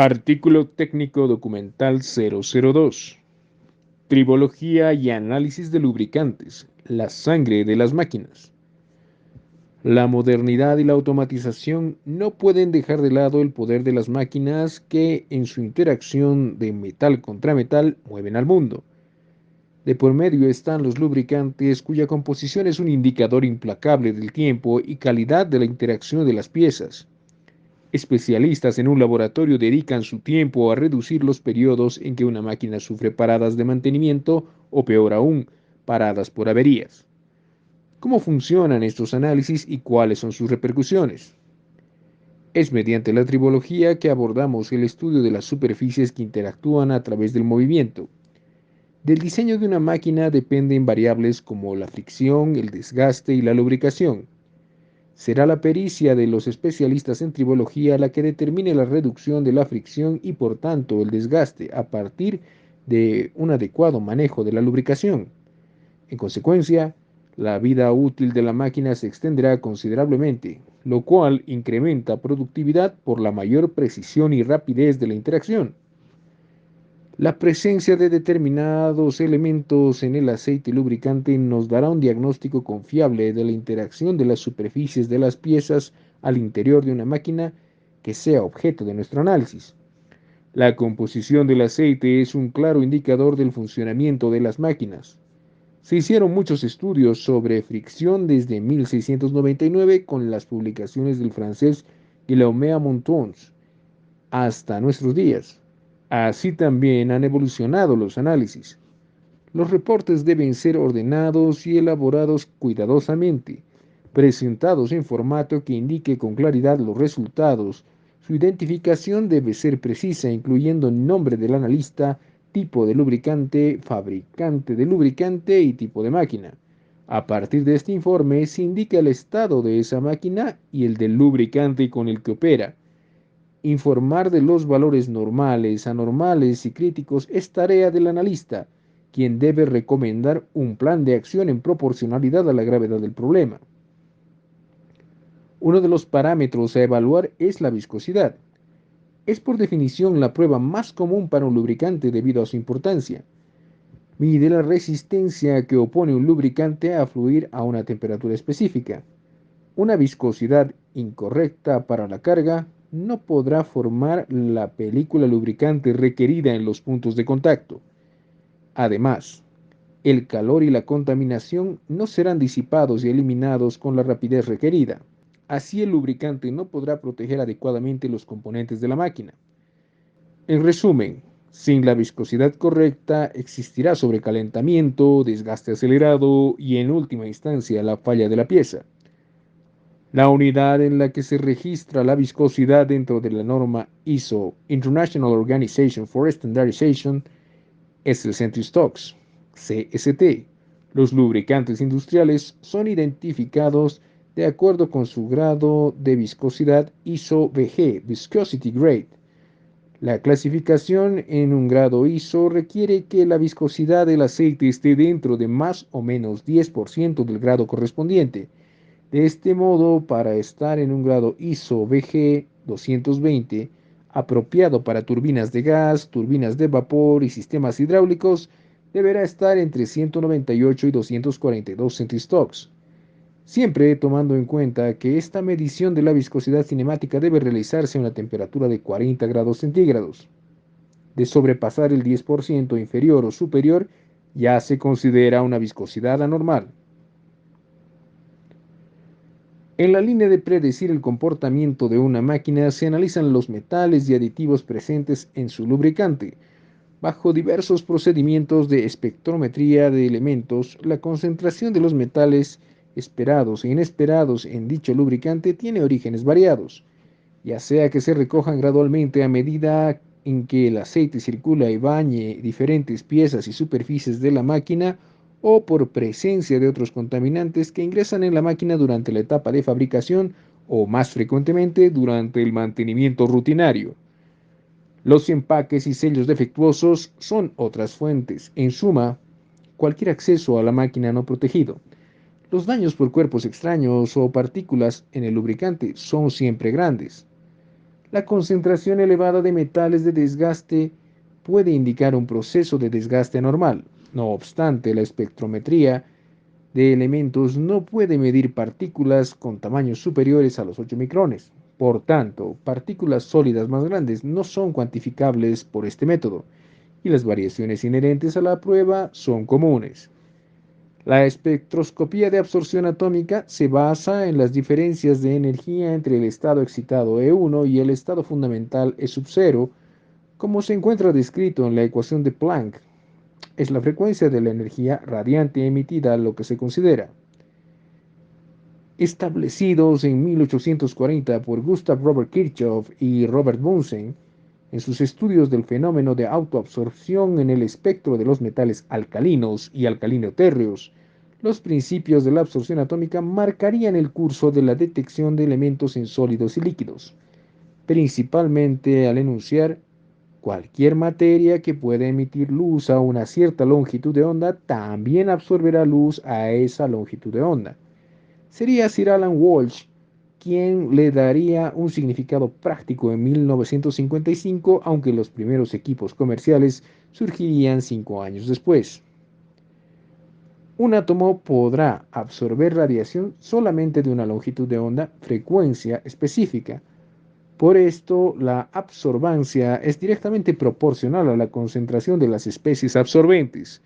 Artículo técnico documental 002. Tribología y análisis de lubricantes. La sangre de las máquinas. La modernidad y la automatización no pueden dejar de lado el poder de las máquinas que, en su interacción de metal contra metal, mueven al mundo. De por medio están los lubricantes, cuya composición es un indicador implacable del tiempo y calidad de la interacción de las piezas. Especialistas en un laboratorio dedican su tiempo a reducir los periodos en que una máquina sufre paradas de mantenimiento o, peor aún, paradas por averías. ¿Cómo funcionan estos análisis y cuáles son sus repercusiones? Es mediante la tribología que abordamos el estudio de las superficies que interactúan a través del movimiento. Del diseño de una máquina dependen variables como la fricción, el desgaste y la lubricación. Será la pericia de los especialistas en tribología la que determine la reducción de la fricción y por tanto el desgaste a partir de un adecuado manejo de la lubricación. En consecuencia, la vida útil de la máquina se extenderá considerablemente, lo cual incrementa productividad por la mayor precisión y rapidez de la interacción. La presencia de determinados elementos en el aceite lubricante nos dará un diagnóstico confiable de la interacción de las superficies de las piezas al interior de una máquina que sea objeto de nuestro análisis. La composición del aceite es un claro indicador del funcionamiento de las máquinas. Se hicieron muchos estudios sobre fricción desde 1699 con las publicaciones del francés Guillaume Montons hasta nuestros días. Así también han evolucionado los análisis. Los reportes deben ser ordenados y elaborados cuidadosamente, presentados en formato que indique con claridad los resultados. Su identificación debe ser precisa, incluyendo nombre del analista, tipo de lubricante, fabricante de lubricante y tipo de máquina. A partir de este informe se indica el estado de esa máquina y el del lubricante con el que opera. Informar de los valores normales, anormales y críticos es tarea del analista, quien debe recomendar un plan de acción en proporcionalidad a la gravedad del problema. Uno de los parámetros a evaluar es la viscosidad. Es por definición la prueba más común para un lubricante debido a su importancia. Mide la resistencia que opone un lubricante a fluir a una temperatura específica. Una viscosidad incorrecta para la carga no podrá formar la película lubricante requerida en los puntos de contacto. Además, el calor y la contaminación no serán disipados y eliminados con la rapidez requerida. Así el lubricante no podrá proteger adecuadamente los componentes de la máquina. En resumen, sin la viscosidad correcta existirá sobrecalentamiento, desgaste acelerado y en última instancia la falla de la pieza. La unidad en la que se registra la viscosidad dentro de la norma ISO, International Organization for Standardization, es el Centristox, CST. Los lubricantes industriales son identificados de acuerdo con su grado de viscosidad ISO-VG, Viscosity Grade. La clasificación en un grado ISO requiere que la viscosidad del aceite esté dentro de más o menos 10% del grado correspondiente. De este modo, para estar en un grado ISO VG 220, apropiado para turbinas de gas, turbinas de vapor y sistemas hidráulicos, deberá estar entre 198 y 242 centistocks, siempre tomando en cuenta que esta medición de la viscosidad cinemática debe realizarse a una temperatura de 40 grados centígrados. De sobrepasar el 10% inferior o superior, ya se considera una viscosidad anormal. En la línea de predecir el comportamiento de una máquina se analizan los metales y aditivos presentes en su lubricante. Bajo diversos procedimientos de espectrometría de elementos, la concentración de los metales esperados e inesperados en dicho lubricante tiene orígenes variados, ya sea que se recojan gradualmente a medida en que el aceite circula y bañe diferentes piezas y superficies de la máquina, o por presencia de otros contaminantes que ingresan en la máquina durante la etapa de fabricación o más frecuentemente durante el mantenimiento rutinario. Los empaques y sellos defectuosos son otras fuentes. En suma, cualquier acceso a la máquina no protegido. Los daños por cuerpos extraños o partículas en el lubricante son siempre grandes. La concentración elevada de metales de desgaste puede indicar un proceso de desgaste anormal. No obstante, la espectrometría de elementos no puede medir partículas con tamaños superiores a los 8 micrones. Por tanto, partículas sólidas más grandes no son cuantificables por este método, y las variaciones inherentes a la prueba son comunes. La espectroscopía de absorción atómica se basa en las diferencias de energía entre el estado excitado E1 y el estado fundamental E sub 0, como se encuentra descrito en la ecuación de Planck. Es la frecuencia de la energía radiante emitida lo que se considera. Establecidos en 1840 por Gustav Robert Kirchhoff y Robert Bunsen, en sus estudios del fenómeno de autoabsorción en el espectro de los metales alcalinos y alcalino-térreos, los principios de la absorción atómica marcarían el curso de la detección de elementos en sólidos y líquidos, principalmente al enunciar: cualquier materia que pueda emitir luz a una cierta longitud de onda también absorberá luz a esa longitud de onda. Sería Sir Alan Walsh quien le daría un significado práctico en 1955, aunque los primeros equipos comerciales surgirían 5 años después. Un átomo podrá absorber radiación solamente de una longitud de onda, frecuencia específica. Por esto, la absorbancia es directamente proporcional a la concentración de las especies absorbentes.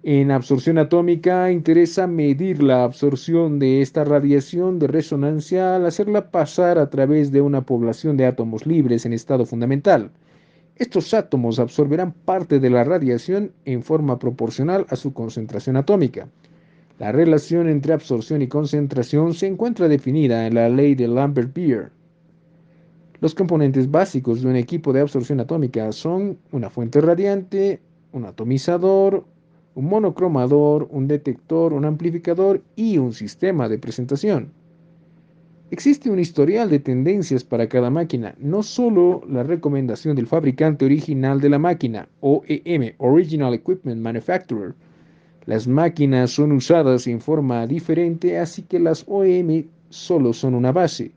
En absorción atómica interesa medir la absorción de esta radiación de resonancia al hacerla pasar a través de una población de átomos libres en estado fundamental. Estos átomos absorberán parte de la radiación en forma proporcional a su concentración atómica. La relación entre absorción y concentración se encuentra definida en la ley de Lambert-Beer. Los componentes básicos de un equipo de absorción atómica son una fuente radiante, un atomizador, un monocromador, un detector, un amplificador y un sistema de presentación. Existe un historial de tendencias para cada máquina, no solo la recomendación del fabricante original de la máquina, OEM, Original Equipment Manufacturer. Las máquinas son usadas en forma diferente, así que las OEM solo son una base.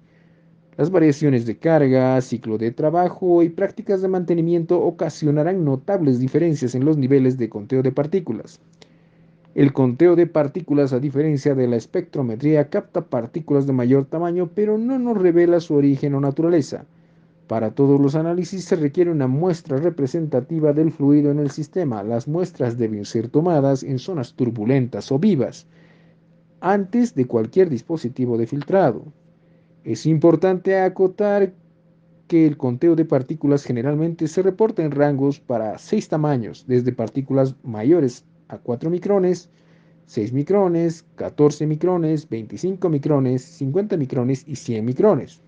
Las variaciones de carga, ciclo de trabajo y prácticas de mantenimiento ocasionarán notables diferencias en los niveles de conteo de partículas. El conteo de partículas, a diferencia de la espectrometría, capta partículas de mayor tamaño, pero no nos revela su origen o naturaleza. Para todos los análisis se requiere una muestra representativa del fluido en el sistema. Las muestras deben ser tomadas en zonas turbulentas o vivas, antes de cualquier dispositivo de filtrado. Es importante acotar que el conteo de partículas generalmente se reporta en rangos para 6 tamaños, desde partículas mayores a 4 micrones, 6 micrones, 14 micrones, 25 micrones, 50 micrones y 100 micrones.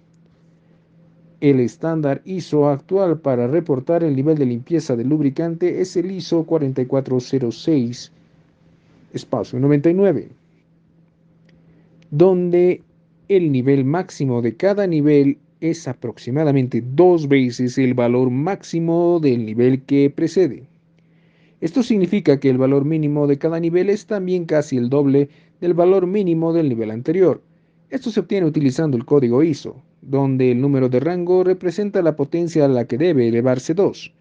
El estándar ISO actual para reportar el nivel de limpieza del lubricante es el ISO 4406-99, donde el nivel máximo de cada nivel es aproximadamente 2 veces el valor máximo del nivel que precede. Esto significa que el valor mínimo de cada nivel es también casi el doble del valor mínimo del nivel anterior. Esto se obtiene utilizando el código ISO, donde el número de rango representa la potencia a la que debe elevarse 2.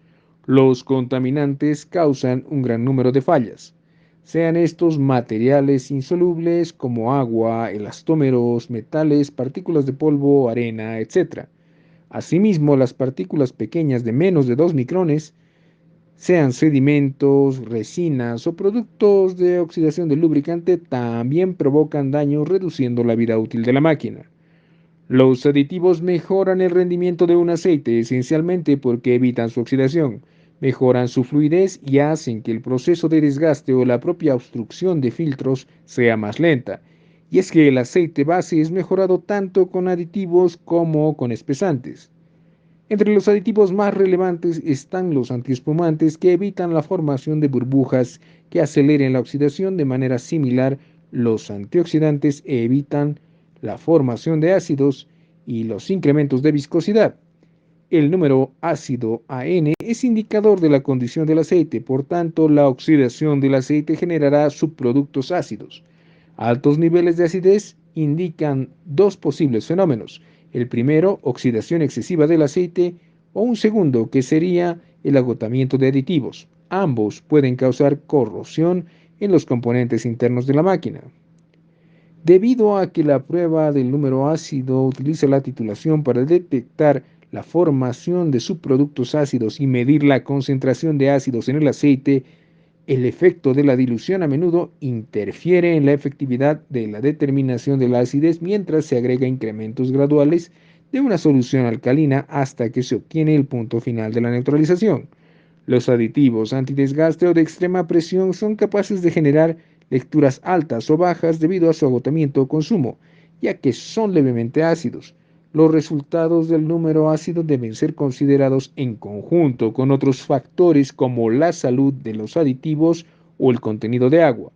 Los contaminantes causan un gran número de fallas, sean estos materiales insolubles como agua, elastómeros, metales, partículas de polvo, arena, etc. Asimismo, las partículas pequeñas de menos de 2 micrones, sean sedimentos, resinas o productos de oxidación del lubricante, también provocan daño reduciendo la vida útil de la máquina. Los aditivos mejoran el rendimiento de un aceite esencialmente porque evitan su oxidación, mejoran su fluidez y hacen que el proceso de desgaste o la propia obstrucción de filtros sea más lenta. Y es que el aceite base es mejorado tanto con aditivos como con espesantes. Entre los aditivos más relevantes están los antiespumantes que evitan la formación de burbujas que aceleren la oxidación. De manera similar, los antioxidantes evitan la formación de ácidos y los incrementos de viscosidad. El número ácido AN es indicador de la condición del aceite, por tanto, la oxidación del aceite generará subproductos ácidos. Altos niveles de acidez indican dos posibles fenómenos: El primero, oxidación excesiva del aceite, o un segundo, que sería el agotamiento de aditivos. Ambos pueden causar corrosión en los componentes internos de la máquina. Debido a que la prueba del número ácido utiliza la titulación para detectar la formación de subproductos ácidos y medir la concentración de ácidos en el aceite, el efecto de la dilución a menudo interfiere en la efectividad de la determinación de la acidez mientras se agrega incrementos graduales de una solución alcalina hasta que se obtiene el punto final de la neutralización. Los aditivos antidesgaste o de extrema presión son capaces de generar lecturas altas o bajas debido a su agotamiento o consumo, ya que son levemente ácidos. Los resultados del número ácido deben ser considerados en conjunto con otros factores como la salud de los aditivos o el contenido de agua.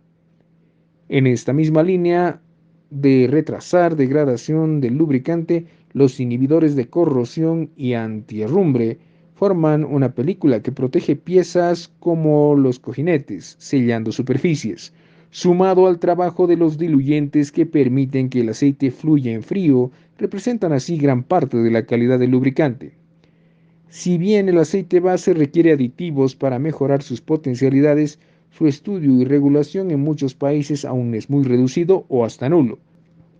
En esta misma línea de retrasar degradación del lubricante, los inhibidores de corrosión y antiherrumbre forman una película que protege piezas como los cojinetes, sellando superficies, sumado al trabajo de los diluyentes que permiten que el aceite fluya en frío, representan así gran parte de la calidad del lubricante. Si bien el aceite base requiere aditivos para mejorar sus potencialidades, su estudio y regulación en muchos países aún es muy reducido o hasta nulo.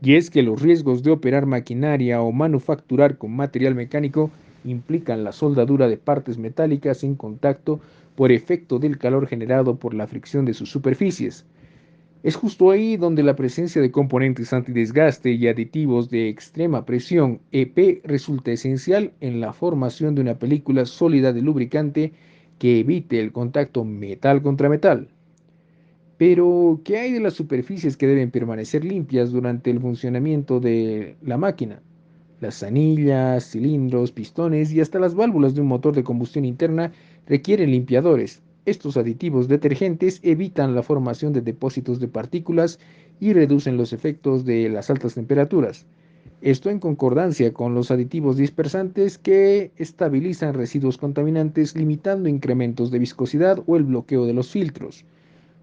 Y es que los riesgos de operar maquinaria o manufacturar con material mecánico implican la soldadura de partes metálicas en contacto por efecto del calor generado por la fricción de sus superficies. Es justo ahí donde la presencia de componentes antidesgaste y aditivos de extrema presión EP resulta esencial en la formación de una película sólida de lubricante que evite el contacto metal contra metal. Pero, ¿qué hay de las superficies que deben permanecer limpias durante el funcionamiento de la máquina? Las anillas, cilindros, pistones y hasta las válvulas de un motor de combustión interna requieren limpiadores. Estos aditivos detergentes evitan la formación de depósitos de partículas y reducen los efectos de las altas temperaturas. Esto en concordancia con los aditivos dispersantes que estabilizan residuos contaminantes limitando incrementos de viscosidad o el bloqueo de los filtros.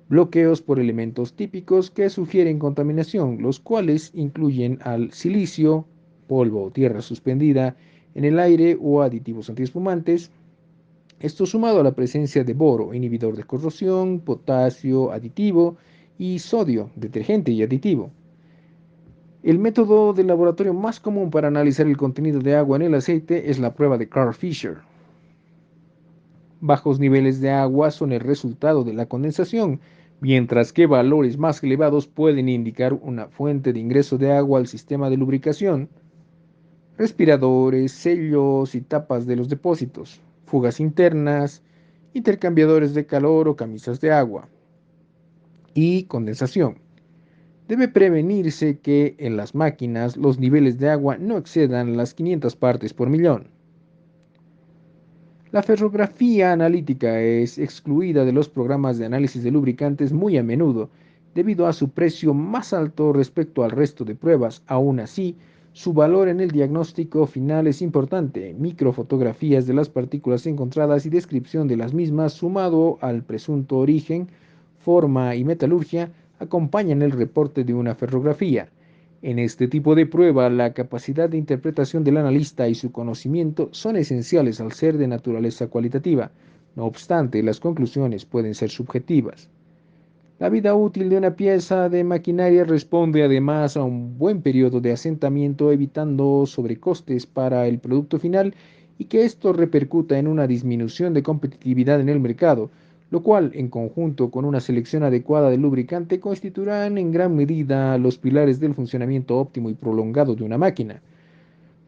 Bloqueos por elementos típicos que sugieren contaminación, los cuales incluyen al silicio, polvo o tierra suspendida en el aire o aditivos antiespumantes. Esto sumado a la presencia de boro, inhibidor de corrosión, potasio, aditivo y sodio, detergente y aditivo. El método de laboratorio más común para analizar el contenido de agua en el aceite es la prueba de Carl Fisher. Bajos niveles de agua son el resultado de la condensación, mientras que valores más elevados pueden indicar una fuente de ingreso de agua al sistema de lubricación. Respiradores, sellos y tapas de los depósitos, fugas internas, intercambiadores de calor o camisas de agua. Y condensación. Debe prevenirse que en las máquinas los niveles de agua no excedan las 500 partes por millón. La ferrografía analítica es excluida de los programas de análisis de lubricantes muy a menudo, debido a su precio más alto respecto al resto de pruebas. Aún así, su valor en el diagnóstico final es importante. Microfotografías de las partículas encontradas y descripción de las mismas, sumado al presunto origen, forma y metalurgia, acompañan el reporte de una ferrografía. En este tipo de prueba, la capacidad de interpretación del analista y su conocimiento son esenciales al ser de naturaleza cualitativa. No obstante, las conclusiones pueden ser subjetivas. La vida útil de una pieza de maquinaria responde además a un buen periodo de asentamiento, evitando sobrecostes para el producto final y que esto repercuta en una disminución de competitividad en el mercado, lo cual, en conjunto con una selección adecuada de lubricante, constituirán en gran medida los pilares del funcionamiento óptimo y prolongado de una máquina.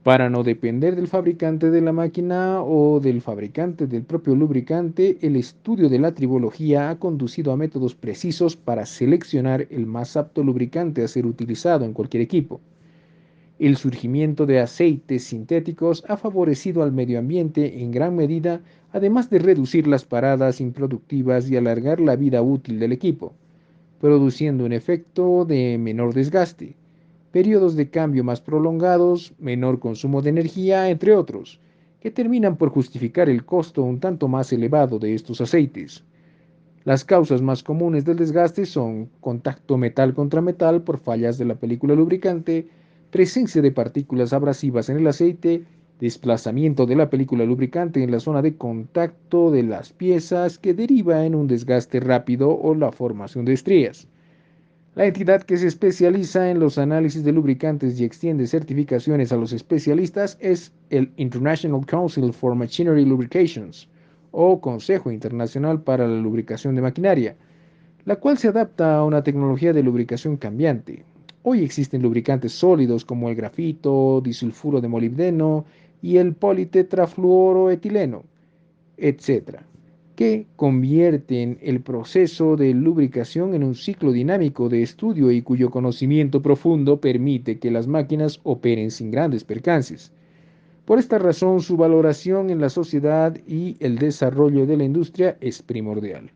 Para no depender del fabricante de la máquina o del fabricante del propio lubricante, el estudio de la tribología ha conducido a métodos precisos para seleccionar el más apto lubricante a ser utilizado en cualquier equipo. El surgimiento de aceites sintéticos ha favorecido al medio ambiente en gran medida, además de reducir las paradas improductivas y alargar la vida útil del equipo, produciendo un efecto de menor desgaste, periodos de cambio más prolongados, menor consumo de energía, entre otros, que terminan por justificar el costo un tanto más elevado de estos aceites. Las causas más comunes del desgaste son contacto metal contra metal por fallas de la película lubricante, presencia de partículas abrasivas en el aceite, desplazamiento de la película lubricante en la zona de contacto de las piezas que deriva en un desgaste rápido o la formación de estrías. La entidad que se especializa en los análisis de lubricantes y extiende certificaciones a los especialistas es el International Council for Machinery Lubrications, o Consejo Internacional para la Lubricación de Maquinaria, la cual se adapta a una tecnología de lubricación cambiante. Hoy existen lubricantes sólidos como el grafito, disulfuro de molibdeno y el politetrafluoroetileno, etcétera, que convierten el proceso de lubricación en un ciclo dinámico de estudio y cuyo conocimiento profundo permite que las máquinas operen sin grandes percances. Por esta razón, su valoración en la sociedad y el desarrollo de la industria es primordial.